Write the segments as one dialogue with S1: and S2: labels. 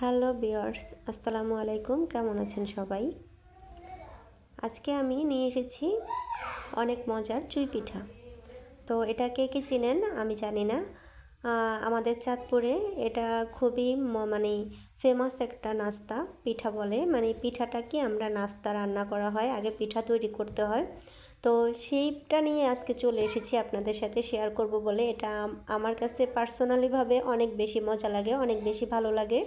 S1: Hello viewers, আসসালামু আলাইকুম। কেমন আছেন সবাই? আজকে আমি নিয়ে এসেছি অনেক মজার চুই পিঠা। তো এটা কে কে চিনেন আমি জানি না। আমাদের চাঁদপুরে এটা খুবই মানে ফেমাস একটা নাস্তা, পিঠা বলে। মানে পিঠাটাকে আমরা নাস্তা রান্না করা হয়, আগে পিঠা তৈরি করতে হয়। তো সেইটা নিয়ে আজকে চলে এসেছি আপনাদের সাথে শেয়ার করব বলে। এটা আমার কাছে পার্সোনালিভাবে অনেক বেশি মজা লাগে, অনেক বেশি ভালো লাগে।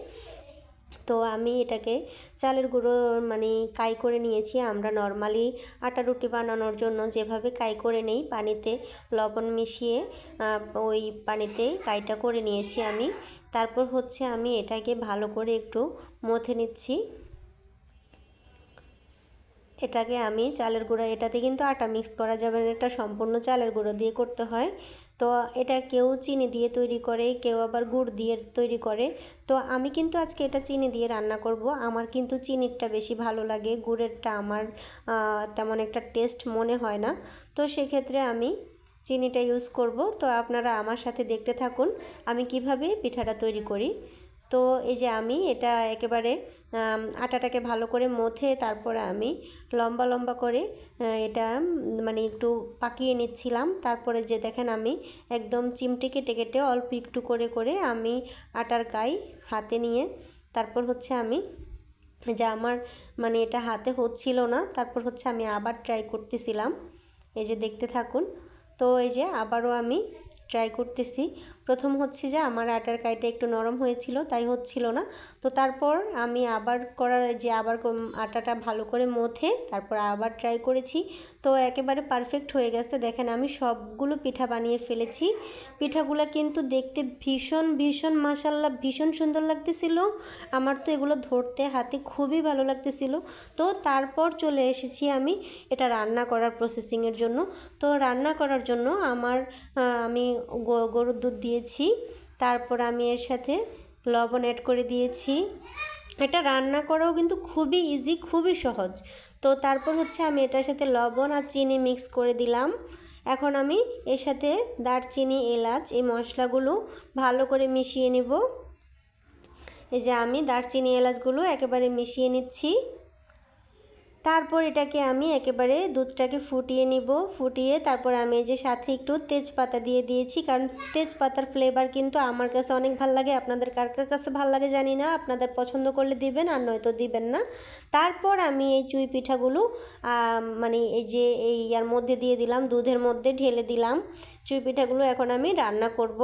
S1: তো আমি এটাকে চালের গুঁড়ো মানে কাই করে নিয়েছি। আমরা নর্মালি আটা রুটি বানানোর জন্য যেভাবে কাই করে নেই, পানিতে লবণ মিশিয়ে ওই পানিতে কাইটা করে নিয়েছি আমি। তারপর হচ্ছে আমি এটাকে ভালো করে একটু মথে নিচ্ছি। এটাকে আমি চালের গুঁড়ো, এটাতে কিন্তু আটা মিক্স করা যাবে না, এটা সম্পূর্ণ চালের গুঁড়ো দিয়ে করতে হয়। তো এটা কেউ চিনি দিয়ে তৈরি করে, কেউ আবার গুড় দিয়ে তৈরি করে। তো আমি কিন্তু আজকে এটা চিনি দিয়ে রান্না করব। আমার কিন্তু চিনিরটা বেশি ভালো লাগে, গুড়েরটা আমার তেমন একটা টেস্ট মনে হয় না। তো সেক্ষেত্রে আমি চিনিটা ইউজ করব। তো আপনারা আমার সাথে দেখতে থাকুন আমি কিভাবে পিঠাটা তৈরি করি। তো এই যে আমি এটা একেবারে আটাটাকে ভালো করে মথে তারপরে আমি লম্বা লম্বা করে এটা মানে একটু পাকিয়ে নিচ্ছিলাম। তারপরে যে দেখেন আমি একদম চিমটে কেটে কেটে অল্প একটু করে করে আমি আটার কাই হাতে নিয়ে তারপর হচ্ছে আমি যে আমার মানে এটা হাতে হচ্ছিল না, তারপর হচ্ছে আমি আবার ট্রাই করতেছিলাম। এই যে দেখতে থাকুন। তো এই যে আবারও আমি ট্রাই করতেছি। প্রথম হচ্ছে যে আমার আটার কাইটা একটু নরম হয়েছিল, তাই হচ্ছিল না। তো তারপর আমি আবার করার যে আবার আটাটা ভালো করে মথে তারপর আবার ট্রাই করেছি। তো একেবারে পারফেক্ট হয়ে গেছে। দেখেন আমি সবগুলো পিঠা বানিয়ে ফেলেছি। পিঠাগুলো কিন্তু দেখতে ভীষণ ভীষণ মাশাআল্লাহ ভীষণ সুন্দর লাগতেছিল। আমার তো এগুলো ধরতে হাতে খুবই ভালো লাগতেছিল। তো তারপর চলে এসেছি আমি এটা রান্না করার প্রসেসিংয়ের জন্য। তো রান্না করার জন্য আমি গরুর দুধ দিয়েছি, তারপর আমি এর সাথে লবণ অ্যাড করে দিয়েছি। এটা রান্না করাও কিন্তু খুবই ইজি, খুবই সহজ। তো তারপর হচ্ছে আমি এটার সাথে লবণ আর চিনি মিক্স করে দিলাম। এখন আমি এর সাথে দারচিনি, এলাচ এই মশলাগুলো ভালো করে মিশিয়ে নিব। এই যে আমি দারচিনি এলাচগুলো একেবারে মিশিয়ে নিচ্ছি। তারপর এটাকে আমি একেবারে দুধটাকে ফুটিয়ে নিব। ফুটিয়ে তারপর আমি এই যে সাথে একটু তেজপাতা দিয়ে দিয়েছি, কারণ তেজপাতার ফ্লেভার কিন্তু আমার কাছে অনেক ভালো লাগে। আপনাদের কার কার কাছে ভালো লাগে জানি না, আপনাদের পছন্দ করলে দিবেন আর নয়তো দিবেন না। তারপর আমি এই চুই পিঠাগুলো মানে এই যে ইয়ার মধ্যে দিয়ে দিলাম, দুধের মধ্যে ঢেলে দিলাম চুই পিঠাগুলো। এখন আমি রান্না করব।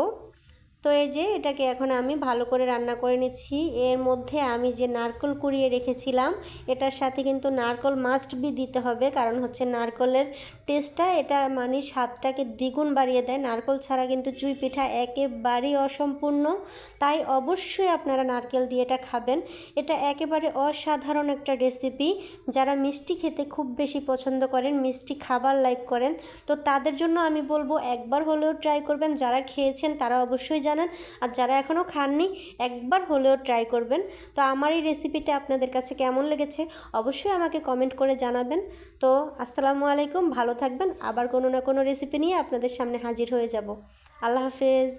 S1: তো এই যে এটাকে এখন আমি ভালো করে রান্না করে নিচ্ছি। এর মধ্যে আমি যে নারকেল কুড়িয়ে রেখেছিলাম, এটার সাথে কিন্তু নারকেল মাস্ট বি দিতে হবে, কারণ হচ্ছে নারকেলের টেস্টটা এটা মানে স্বাদটাকে দ্বিগুণ বাড়িয়ে দেয়। নারকেল ছাড়া কিন্তু চুই পিঠা একেবারেই অসম্পূর্ণ। তাই অবশ্যই আপনারা নারকেল দিয়ে এটা খাবেন। এটা একেবারে অসাধারণ একটা রেসিপি। যারা মিষ্টি খেতে খুব বেশি পছন্দ করেন, মিষ্টি খাবার লাইক করেন, তো তাদের জন্য আমি বলবো একবার হলেও ট্রাই করবেন। যারা খেয়েছেন তারা অবশ্যই জানেন, আর যারা এখনও খাননি একবার হলেও ট্রাই করবেন। তো আমার এই রেসিপিটা আপনাদের কাছে কেমন লেগেছে অবশ্যই আমাকে কমেন্ট করে জানাবেন। তো আসসালামু আলাইকুম, ভালো থাকবেন। আবার কোনো না কোনো রেসিপি নিয়ে আপনাদের সামনে হাজির হয়ে যাব। আল্লাহ হাফেজ।